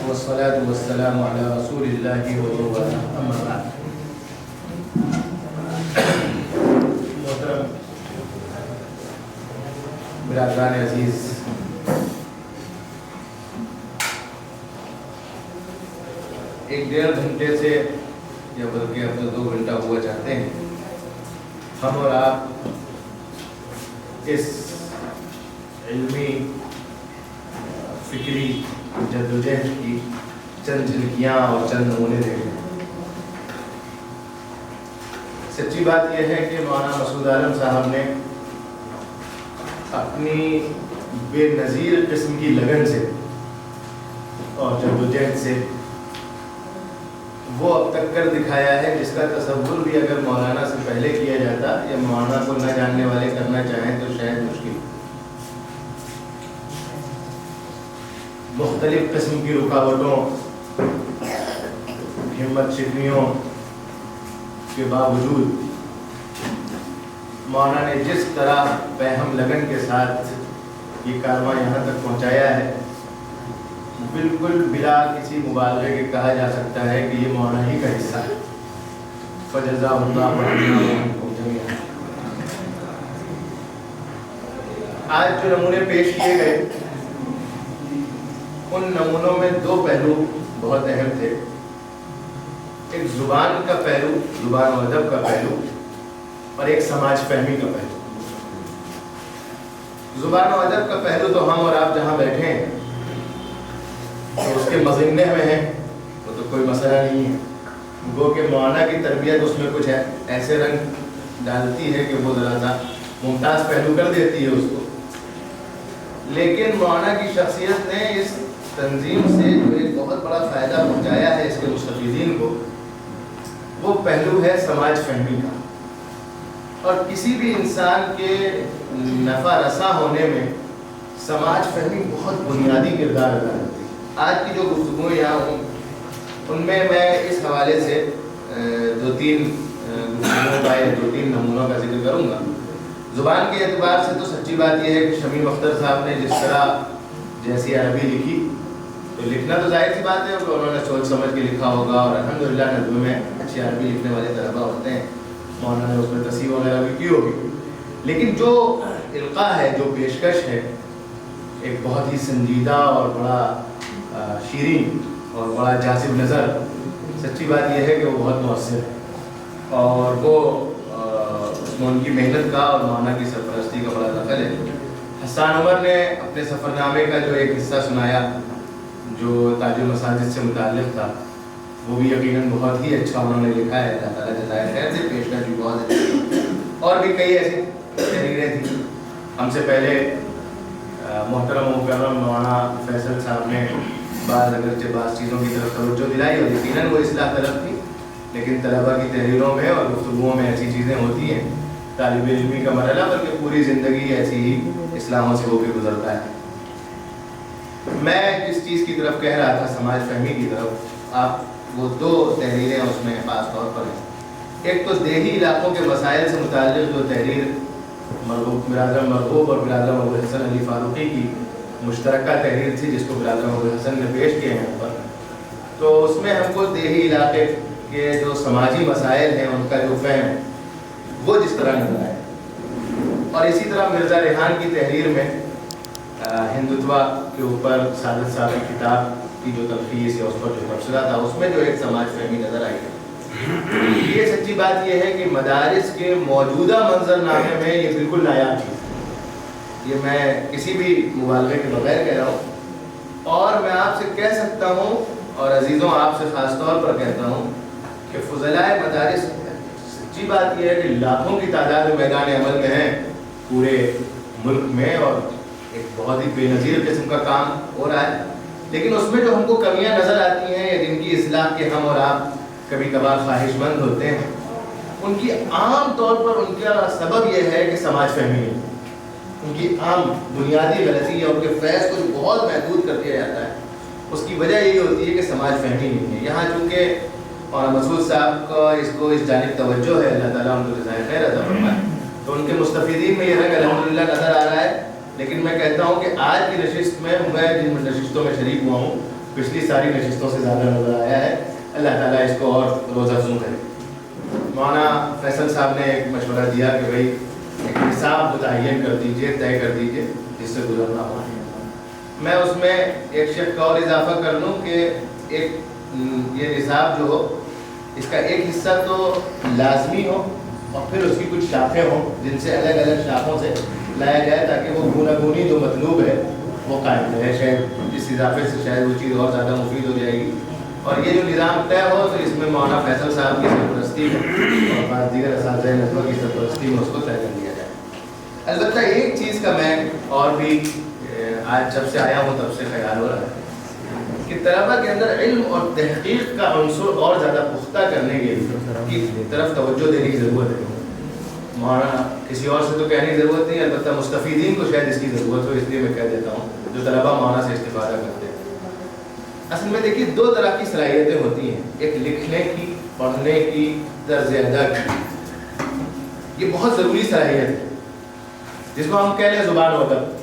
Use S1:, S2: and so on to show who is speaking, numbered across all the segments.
S1: والصلاة والسلام على رسول الله ومن أما بعد. محترم برادران عزیز، ایک ڈیڑھ گھنٹے سے یا بلکہ اب تو 2 گھنٹہ ہوا چاہتے ہیں ہم اور آپ اس علمی فکری جدوجہد کی چند جھلکیاں اور چند نمونے دیکھیں. سچی بات یہ ہے کہ مولانا مسعود عالم صاحب نے اپنی بے نظیر قسم کی لگن سے اور جدوجہد سے وہ اب تک کر دکھایا ہے جس کا تصور بھی اگر مولانا سے پہلے کیا جاتا یا مولانا کو نہ جاننے والے کرنا چاہیں تو شاید مشکل. مختلف قسم کی رکاوٹوں، ہمت شکنیوں کے باوجود مولانا نے جس طرح بہم لگن کے ساتھ یہ کارواں یہاں تک پہنچایا ہے، بالکل بلا کسی مبالغے کے کہا جا سکتا ہے کہ یہ مولانا ہی کا حصہ ہے. فجزا اللہ جميعا. آج جو نمونے پیش کیے گئے ان نمونوں میں 2 پہلو بہت اہم تھے. ایک زبان کا پہلو، زبان و ادب کا پہلو، اور ایک سماج فہمی کا پہلو. زبان و ادب کا پہلو تو ہم اور آپ جہاں بیٹھے ہیں تو اس کے مظنہ میں ہیں، وہ تو کوئی مسئلہ نہیں ہے. گو کہ مولانا کی تربیت اس میں کچھ ایسے رنگ ڈالتی ہے کہ وہ ذرا سا ممتاز پہلو کر دیتی ہے اس کو. لیکن مولانا کی شخصیت نے اس تنظیم سے جو ایک بہت بڑا فائدہ پہنچایا ہے اس کے مستفیدین کو، وہ پہلو ہے سماج فہمی کا. اور کسی بھی انسان کے نفع رساں ہونے میں سماج فہمی بہت بنیادی کردار ادا کرتی ہے. آج کی جو گفتگو یہاں ہوں ان میں اس حوالے سے 2-3 گفتگوؤں کا یا 2-3 نمونوں کا ذکر کروں گا. زبان کے اعتبار سے تو سچی بات یہ ہے کہ شمیم اختر صاحب نے جس طرح جیسی عربی لکھی، تو لکھنا تو ظاہر سی بات ہے کہ انہوں نے سوچ سمجھ کے لکھا ہوگا، اور الحمدللہ نظم میں اچھی عربی لکھنے والے طلبہ ہوتے ہیں. مولانا نے اس میں تصحیح وغیرہ بھی کی ہوگی. لیکن جو القاء ہے، جو پیشکش ہے، ایک بہت ہی سنجیدہ اور بڑا شیرین اور بڑا جاذب نظر. سچی بات یہ ہے کہ وہ بہت مؤثر ہے، اور وہ اس میں ان کی محنت کا اور مولانا کی سرپرستی کا بڑا دخل ہے. حسان عمر نے اپنے سفر نامے کا جو ایک حصہ سنایا جو تاج المساجد سے متعلق تھا، وہ بھی یقیناً بہت ہی اچھا انہوں نے لکھا ہے. اللہ تعالیٰ جزائے خیر سے. پیشکش بھی بہت اچھی. اور بھی کئی ایسی تحریریں تھیں. ہم سے پہلے محترم و مکرم مولانا فیصل صاحب نے اگرچہ بعض چیزوں کی طرف توجہ دلائی اور یقیناً وہ اصلاح طلب تھی، لیکن طلبہ کی تحریروں میں اور گفتگوؤں میں ایسی چیزیں ہوتی ہیں. طالب علمی کا مرحلہ بلکہ پوری زندگی ایسی ہی اصلاحوں سے ہو کے گزرتا ہے. میں جس چیز کی طرف کہہ رہا تھا، سماج فہمی کی طرف، آپ وہ 2 تحریریں اس میں خاص طور پر ہیں. ایک تو دیہی علاقوں کے مسائل سے متعلق جو تحریر برادر مرغوب اور برادر ابو الحسن علی فاروقی کی مشترکہ تحریر تھی، جس کو برادر ابو الحسن نے پیش کیا ہے پر، تو اس میں ہم کو دیہی علاقے کے جو سماجی مسائل ہیں ان کا جو فہم وہ جس طرح نظر آئے. اور اسی طرح مرزا ریحان کی تحریر میں ہندوتوا کے اوپر سعادت صاحب کی کتاب کی جو تلخیص یا اس پر جو تبصرہ تھا، اس میں جو ایک سماج فہمی نظر آئی ہے. یہ سچی بات یہ ہے کہ مدارس کے موجودہ منظر نامے میں یہ بالکل نایاب چیز ہے. یہ میں کسی بھی مبالغے کے بغیر کہہ رہا ہوں، اور میں آپ سے کہہ سکتا ہوں اور عزیزوں آپ سے خاص طور پر کہتا ہوں کہ فضلائے مدارس، سچی بات یہ ہے کہ لاکھوں کی تعداد میں میدان عمل میں ہیں پورے ملک میں، اور ایک بہت ہی بے نظیر قسم کا کام ہو رہا ہے. لیکن اس میں جو ہم کو کمیاں نظر آتی ہیں یا جن کی اصلاح کے ہم اور آپ کبھی کبھار خواہش مند ہوتے ہیں، ان کی عام طور پر ان کا سبب یہ ہے کہ سماج فہمی ہے. ان کی عام بنیادی غلطی ہے، ان کے فیض کو بہت محدود کر دیا جاتا ہے. اس کی وجہ یہی ہوتی ہے کہ سماج فہمی نہیں ہے. یہاں چونکہ مولانا مسعود صاحب کا اس جانب توجہ ہے، اللہ تعالیٰ ان کو جزائے خیر عطا فرمائے، تو ان کے مستفیدین میں یہ رنگ الحمدللہ نظر آ رہا ہے. لیکن میں کہتا ہوں کہ آج کی نشست میں جن نشستوں میں شریک ہوا ہوں پچھلی ساری نشستوں سے زیادہ نظر آیا ہے. اللہ تعالیٰ اس کو اور روز افزوں کرے. مولانا فیصل صاحب نے ایک مشورہ دیا کہ بھائی ایک حساب متعین کر دیجئے, طے کر دیجئے جس سے گزرنا ہو. میں اس میں ایک شک کا اور اضافہ کر لوں کہ ایک یہ نصاب جو ہو اس کا ایک حصہ تو لازمی ہو اور پھر اس کی کچھ شاخیں ہوں جن سے الگ الگ شاخوں سے لایا جائے تاکہ وہ گوناگونی جو مطلوب ہے وہ قائم رہے. شاید اس اضافے سے شاید وہ چیز اور زیادہ مفید ہو جائے گی. اور یہ جو نظام طے ہو تو اس میں مولانا فیصل صاحب کی سرپرستی میں اور بعض دیگر اساتذہ نظمہ کی سرپرستی میں اس کو طے کر دیا جائے. البتہ ایک چیز کا میں اور بھی آج جب سے آیا ہوں تب سے خیال ہو رہا ہے کہ طلبہ کے اندر علم اور تحقیق کا عنصر اور زیادہ پختہ کرنے کی طرف توجہ دینے کی ضرورت ہے. مولانا کسی اور سے تو کہنے کی ضرورت نہیں, البتہ مستفیدین کو شاید اس کی ضرورت ہو, اس لیے میں کہہ دیتا ہوں جو طلبہ مولانا سے استفادہ کرتے ہیں. اصل میں دیکھیے دو طرح کی صلاحیتیں ہوتی ہیں, ایک لکھنے کی, پڑھنے کی, طرز ادا کی. یہ بہت ضروری صلاحیت ہے جس کو ہم کہہ لیں زبان و ادب.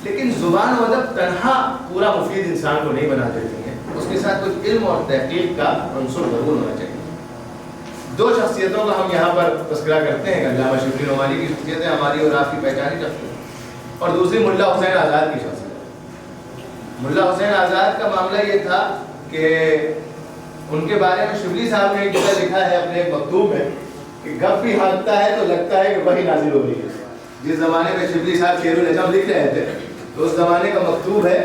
S1: لیکن زبان و ادب تنہا پورا مفید انسان کو نہیں بنا دیتی ہیں, اس کے ساتھ کچھ علم اور تحقیق کا عنصر ضرور ہونا چاہیے. دو شخصیتوں کا ہم یہاں پر تذکرہ کرتے ہیں, علامہ شبلی نعمانی کی شخصیت ہے ہماری اور آپ کی پہچانی شخصیت, اور دوسری ملا حسین آزاد کی شخصیت. ملا حسین آزاد کا معاملہ یہ تھا کہ ان کے بارے میں شبلی صاحب نے ایک جگہ لکھا ہے اپنے ایک مکتوب میں کہ گپ بھی ہانکتا ہے تو لگتا ہے کہ وہی نازل ہو رہی ہے. جس زمانے میں شبلی صاحب شعر النجم لکھ رہے تھے تو اس زمانے کا مکتوب ہے,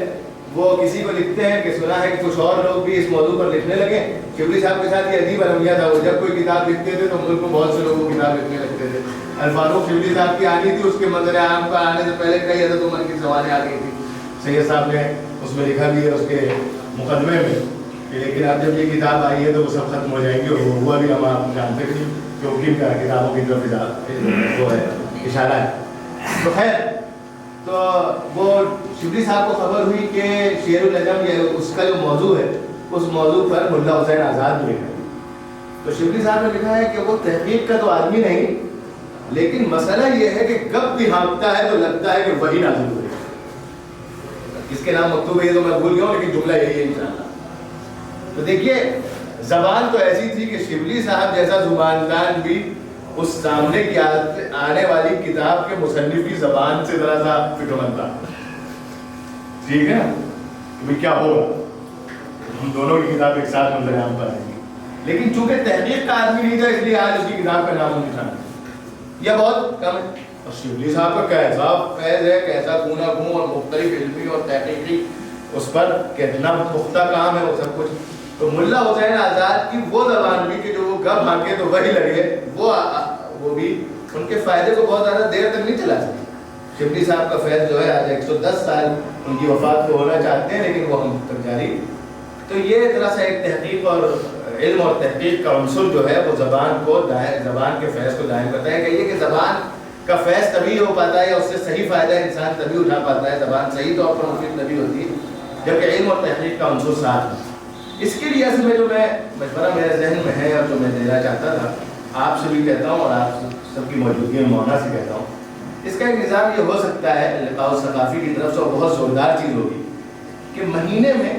S1: وہ کسی کو لکھتے ہیں کہ سنا ہے کہ کچھ اور لوگ بھی اس موضوع پر لکھنے لگے. شبلی صاحب کے ساتھ یہ عجیب المیہ تھا, وہ جب کوئی کتاب لکھتے تھے تو ملک میں بہت سے لوگوں کو کتاب لکھنے لگتے تھے. الفاروق شبلی صاحب کی آنی تھی, اس کے منظر عام کا آنے سے پہلے کئی حضرت عمر کی زبانیں آ گئی تھی. سید صاحب نے اس میں لکھا بھی ہے اس کے مقدمے میں کہ لیکن اب جب یہ کتاب آئی ہے تو وہ سب ختم ہو جائیں گے, اور وہ ہوا بھی ہم آپ جانتے ہیں کہ حکیم کا کتابوں کی طرف وہ ہے اشارہ ہے. تو خیر, تو وہ شبلی صاحب کو خبر ہوئی کہ شعر النجم یہ اس کا جو موضوع ہے اس موضوع پر ملا حسین آزاد نے لکھا. تو شبلی صاحب نے لکھا ہے کہ وہ تحقیق کا تو آدمی نہیں, لیکن مسئلہ یہ ہے کہ گپ بھی ہانکتا ہے تو لگتا ہے کہ وہی نازل ہوئی. کس کے نام مکتوب ہے یہ تو میں بھول گیا ہوں, لیکن جملہ یہی ہے انشاءاللہ. تو دیکھیے زبان تو ایسی تھی کہ شبلی صاحب جیسا زباندان بھی اس سامنے کی آنے والی کتاب کے مصنف کی زبان سے ذرا سا فکرمند تھا. ٹھیک ہے کہ کیا ہوگا, ہم دونوں کی کتاب ایک ساتھ منظر عام پر آئیں گی. لیکن چونکہ تحقیق کا آدمی نہیں تھا اس لیے آج اس کی کتاب کا نام نشان یا بہت کم ہے. اور شبلی صاحب کا کیسا فیض ہے, کیسا گونا گوں اور مختلف علمی اور تحقیقی اس پر کتنا پختہ کام ہے وہ سب کچھ. تو ملا حسین آزاد کی وہ زبان بھی کہ جو وہ گپ ہانکے تو وہی لگے, وہ بھی ان کے فائدے کو بہت زیادہ دیر تک نہیں چلا سکتی. شبلی صاحب کا فیض جو ہے آج 110 سال ان کی وفات کو ہونا چاہتے ہیں لیکن وہ ہم تک جاری. تو یہ طرح سے ایک تحقیق اور علم اور تحقیق کا عنصر جو ہے وہ زبان کو زبان کے فیض کو دائم کرتا ہے. کہیے کہ زبان کا فیض تبھی ہو پاتا ہے یا اس سے صحیح فائدہ انسان تبھی اٹھا پاتا ہے, زبان صحیح طور پر مفید تبھی ہوتی ہے جبکہ علم اور تحقیق کا عنصر ساتھ ہے. اس کے لیے اصل میں جو میں مشورہ میرے ذہن میں ہے اور جو میں دینا چاہتا تھا آپ سے بھی کہتا ہوں اور آپ سب کی موجودگی میں مولانا سے کہتا ہوں, اس کا ایک نظام یہ ہو سکتا ہے لقاء ثقافی کی طرف سے, اور بہت زوردار چیز ہوگی کہ مہینے میں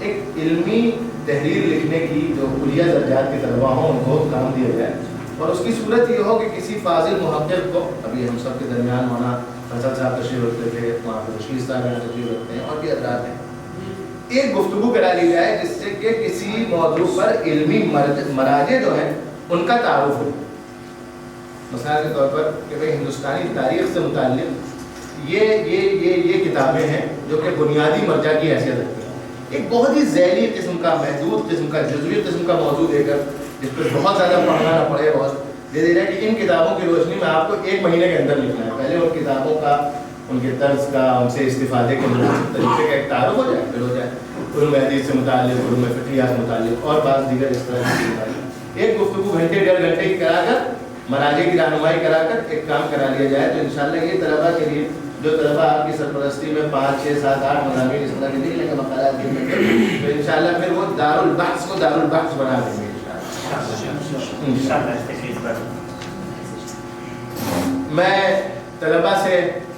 S1: ایک علمی تحریر لکھنے کی جو کلیہ درجات کے طلبہ ہوں ان کو کام دیا جائے, اور اس کی صورت یہ ہو کہ کسی فاضل محقق کو, ابھی ہم سب کے درمیان مولانا فیصل صاحب تشریف رکھتے تھے, وہاں پہ رشید صاحب تشریف رکھتے ہیں اور بھی حضرات ہیں, ایک گفتگو کرا لی جائے جس سے کہ کسی موضوع پر علمی مراجع جو ہیں ان کا تعارف ہو. مثال کے طور پر کہ بھئی ہندوستانی تاریخ سے متعلق یہ کتابیں ہیں جو کہ بنیادی مرجع کی حیثیت رکھتی ہیں. ایک بہت ہی ذیلی قسم کا, محدود قسم کا, جزوی قسم کا موضوع دے کر جس پہ بہت زیادہ پڑھنا نہ پڑے, بہت دے دیا کہ ان کتابوں کی روشنی میں آپ کو 1 مہینے کے اندر لکھنا ہے. پہلے ان کتابوں کا, ان کے طرز کا, ان سے استفادے کے مناسب طریقے کا ایک تعارف ہو جائے, پھر ہو جائے علوم حدیث سے متعلق, علوم فقہیہ سے متعلق اور بعض دیگر اس طرح کی چیزیں. ایک گفتگو گھنٹے 1.5 گھنٹے کی کرا کر مراجع کی رہنمائی کرا کر ایک کام کرا لیا جائے تو انشاءاللہ یہ طلبہ کے لیے جو طلبہ آپ کی سرپرستی میں 5 6 7 8 مضامین اس طرح کے لکھ لیں گے مقالات لکھ لیں گے تو انشاءاللہ پھر وہ دارالبحث کو دارالبحث بنا دیں گے انشاءاللہ. میں طلبہ سے